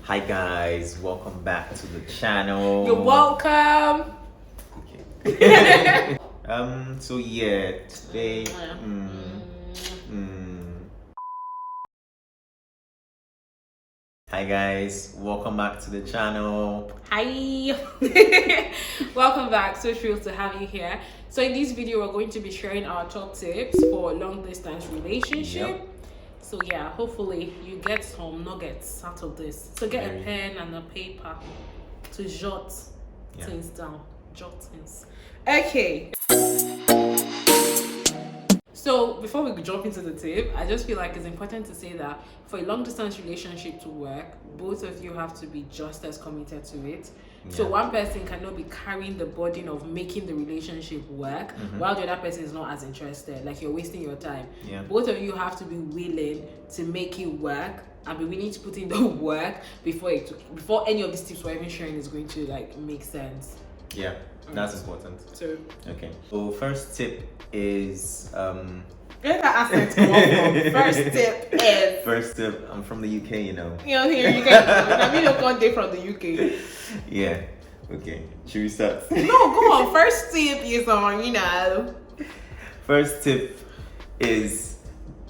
Hi guys, welcome back to the channel. You're welcome. Okay. So yeah, today Hi guys, welcome back to the channel. Hi. Welcome back. So thrilled to have you here. So in this video, we're going to be sharing our top tips for long distance relationship. Yep. So yeah, hopefully you get some nuggets out of this. So get a pen and a paper to jot things down. Jot things. Okay. So before we jump into the tip, I just feel like it's important to say that for a long distance relationship to work, both of you have to be just as committed to it. So one person cannot be carrying the burden of making the relationship work while the other person is not as interested. Like you're wasting your time. Both of you have to be willing to make it work and be willing to put in the work before any of these tips we're even sharing is going to like make sense. Yeah, that's important. So okay. So first tip is Where that accent come from? First tip, I'm from the UK, you know. You know, here you can. I mean, you're one day from the UK. Yeah. Okay. Should we start? No, go on. First tip is on, First tip is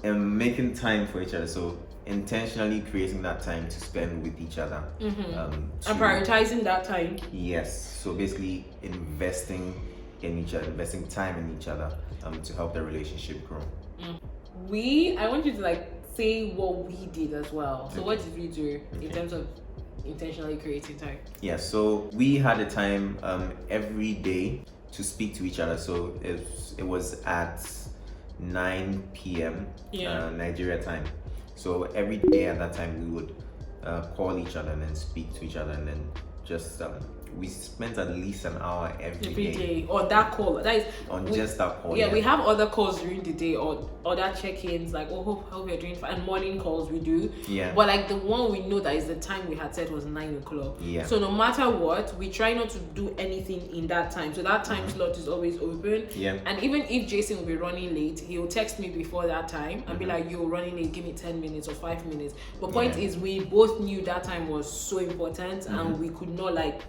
making time for each other. So intentionally creating that time to spend with each other. And prioritizing that time. Yes. So basically investing in each other, investing time in each other to help the relationship grow. I want you to like say what we did as well. So what did we do in terms of intentionally creating time? Yeah, so we had a time every day to speak to each other. So it was at 9 p.m. Nigeria time. So every day at that time we would call each other and then speak to each other and then just we spent at least an hour every day or that call. That is just that call. Yeah, we have other calls during the day or other check-ins like hope you're doing fine, and morning calls we do. Yeah. But like the one we know that is the time we had set was 9 o'clock. Yeah. So no matter what, we try not to do anything in that time. So that time slot is always open. Yeah. And even if Jason will be running late, he'll text me before that time and be like, "You're running late, give me 10 minutes or 5 minutes." But point is we both knew that time was so important and we could not like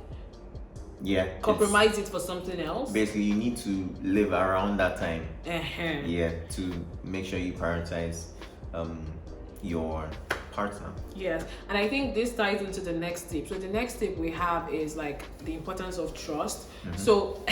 compromise it for something else. Basically, you need to live around that time. Yeah, to make sure you prioritize your partner. Yes, and I think this ties into the next tip. So the next tip we have is like the importance of trust. So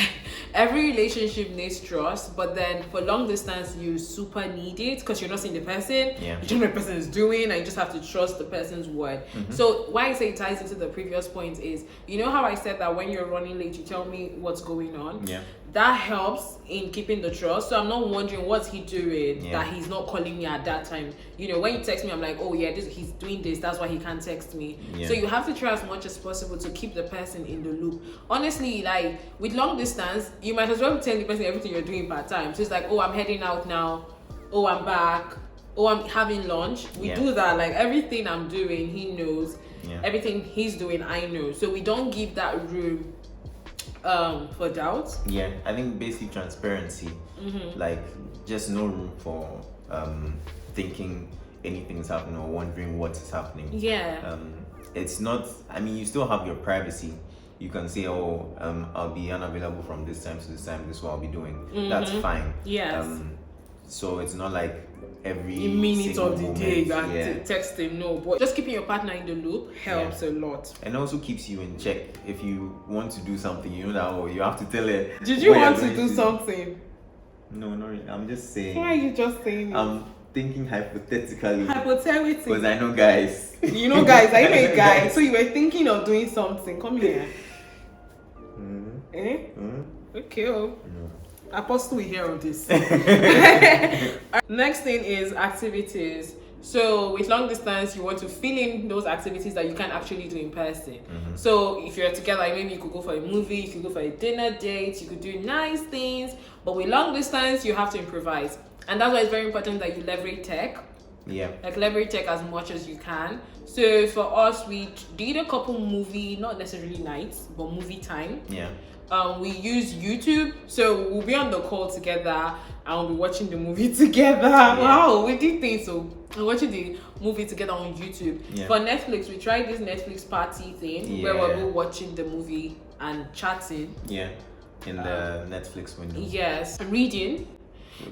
every relationship needs trust, but then for long distance you super need it because you're not seeing the person. You don't know what the person is doing and you just have to trust the person's word. So why I say it ties into the previous point is, you know how I said that when you're running late you tell me what's going on? That helps in keeping the trust. So I'm not wondering what's he doing that he's not calling me at that time. You know, when you text me, I'm like, oh yeah, he's doing this. That's why he can't text me. So you have to try as much as possible to keep the person in the loop. Honestly, like with long distance, you might as well tell the person everything you're doing part time. So it's like, oh, I'm heading out now. Oh, I'm back. Oh, I'm having lunch. We do that. Like everything I'm doing, he knows. Everything he's doing, I know. So we don't give that room for doubt. I think basic transparency, like just no room for thinking anything is happening or wondering what is happening. It's not, I mean, you still have your privacy. You can say, oh, I'll be unavailable from this time to this time, this is what I'll be doing. That's fine. So it's not like every minute of the day you have to text him. No, but just keeping your partner in the loop helps a lot, and also keeps you in check. If you want to do something, you know that you have to tell it. Did you want to do something? No, not really. I'm just saying. Why are you just saying it? I'm thinking hypothetically because I know guys. You know guys, I know guys. So you were thinking of doing something. Come here. Okay. Apostle will hear of this. Next thing is activities. So with long distance, you want to fill in those activities that you can actually do in person. So if you're together, maybe you could go for a movie, you could go for a dinner date, you could do nice things. But with long distance, you have to improvise. And that's why it's very important that you leverage tech. Like leverage tech as much as you can. So for us, we did a couple movie, not necessarily nights, but movie time. We use YouTube, so we'll be on the call together and we'll be watching the movie together. Wow, we did things so and watching the movie together on YouTube. Yeah. For Netflix, we tried this Netflix party thing where we're both watching the movie and chatting. Yeah, in the Netflix window. Yes, reading.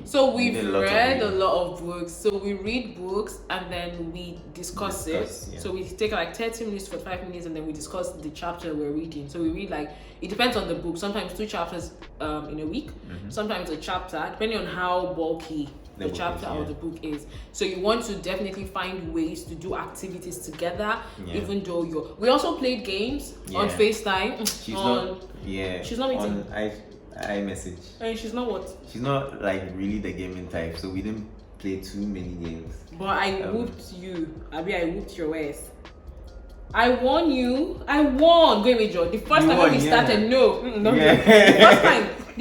So we've read a lot of books. So we read books and then we discuss it. Yeah. So we take like 30 minutes, 45 minutes, and then we discuss the chapter we're reading. So we read like, it depends on the book. Sometimes 2 chapters in a week. Sometimes a chapter, depending on how bulky the chapter or the book is. So you want to definitely find ways to do activities together, even though we also played games on FaceTime. She's not on iMessage. And she's not what? She's not like really the gaming type, so we didn't play too many games. But I whooped you. I whooped your ass. I won you. I won. Go away, Joe. The first time when we started, the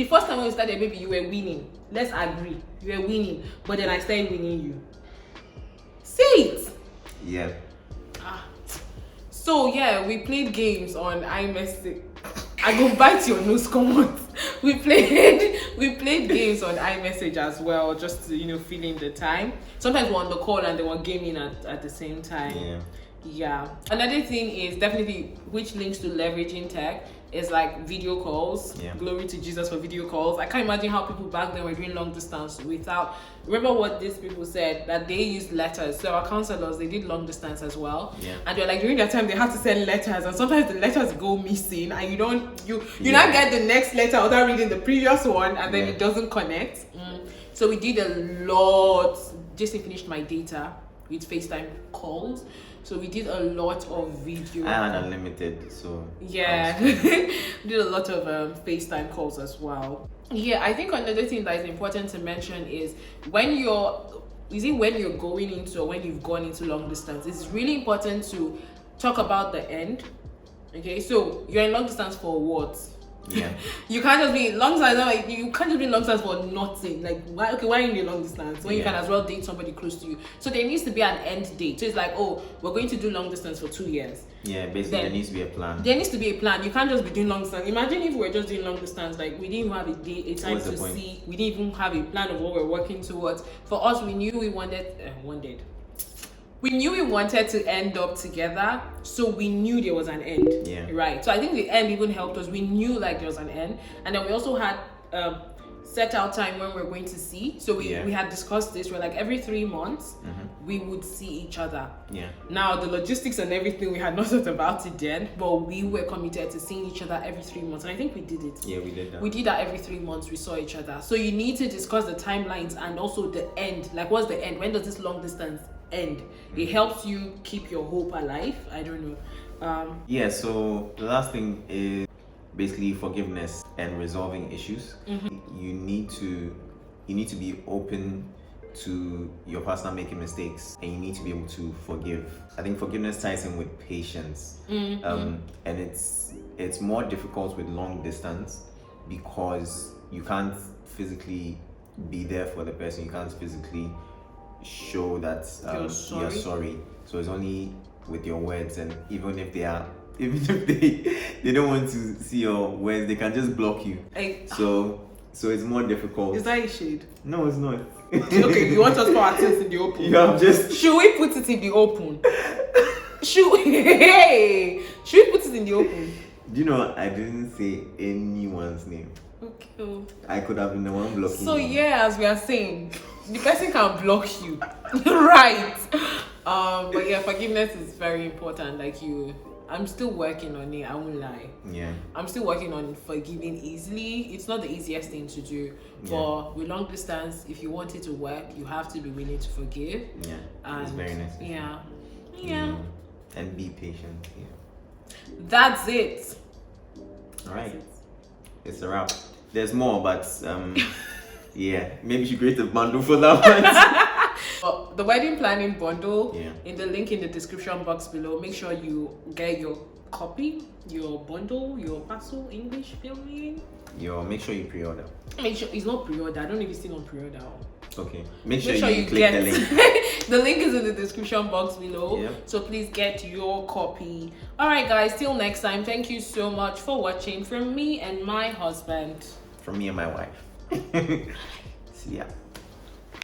first time when we started, baby, you were winning. Let's agree. You were winning. But then I started winning you. Say it. Yeah. So yeah, we played games on iMessage. I go back to your nose, come on. We played games on iMessage as well, just to fill in the time. Sometimes we're on the call and they were gaming at the same time. Yeah. Another thing is definitely, which links to leveraging tech, is like video calls. Glory to Jesus for video calls. I can't imagine how people back then were doing long distance without. Remember what these people said, that they used letters. So our counselors, they did long distance as well. And they're like, during that time they had to send letters, and sometimes the letters go missing and you not get the next letter without reading the previous one, and then it doesn't connect. So we did a lot. Just finished my data with FaceTime calls. So we did a lot of video. I had unlimited, so yeah, did a lot of FaceTime calls as well. Yeah, I think another thing that is important to mention is when you're going into, or when you've gone into long distance, it's really important to talk about the end. Okay, so you're in long distance for what? Yeah. You can't just be long distance. Like, you can't just be long distance for nothing. Like, why are you in a long distance when you can as well date somebody close to you? So there needs to be an end date. So it's like, oh, we're going to do long distance for 2 years. Yeah, basically there needs to be a plan. There needs to be a plan. You can't just be doing long distance. Imagine if we were just doing long distance, like we didn't even have a time to see. We didn't even have a plan of what we're working towards. For us, we knew we wanted. We knew we wanted to end up together, so we knew there was an end. Yeah. Right. So I think the end even helped us. We knew like there was an end, and then we also had set out time when we were going to see. So we had discussed this. We're like every 3 months we would see each other. Yeah. Now the logistics and everything we had not thought about it then, but we were committed to seeing each other every 3 months, and I think we did it. Yeah, we did that. We did that every 3 months. We saw each other. So you need to discuss the timelines and also the end. Like, what's the end? When does this long distance end? It helps you keep your hope alive. I don't know. Yeah, so the last thing is basically forgiveness and resolving issues. You need to be open to your partner making mistakes, and you need to be able to forgive. I think forgiveness ties in with patience. And it's more difficult with long distance because you can't physically be there for the person. You can't physically show that you're sorry. So it's only with your words, and even if they don't want to see your words, they can just block you. So it's more difficult. Is that a shade? No, it's not. Okay, you want us to put our things in the open? You have just. Should we put it in the open? Should we put it in the open? Do you know I didn't say anyone's name? Okay. I could have been the one blocking. So as we are saying, the person can block you, right? But yeah, forgiveness is very important. Like I'm still working on it. I won't lie. Yeah. I'm still working on forgiving easily. It's not the easiest thing to do, but with long distance, if you want it to work, you have to be willing to forgive. Yeah. And it's very nice. Yeah. And be patient. Yeah. That's it. All right. It's a wrap. There's more, but yeah, maybe you should create a bundle for that one. The wedding planning bundle, in the link in the description box below. Make sure you get your copy, your bundle, your parcel, English filming. Make sure you pre-order. Make sure it's not pre-order. I don't know if it's still on pre-order. Okay. Make sure you click the link. The link is in the description box below. Yeah. So please get your copy. Alright guys, till next time. Thank you so much for watching. From me and my husband. From me and my wife. See ya.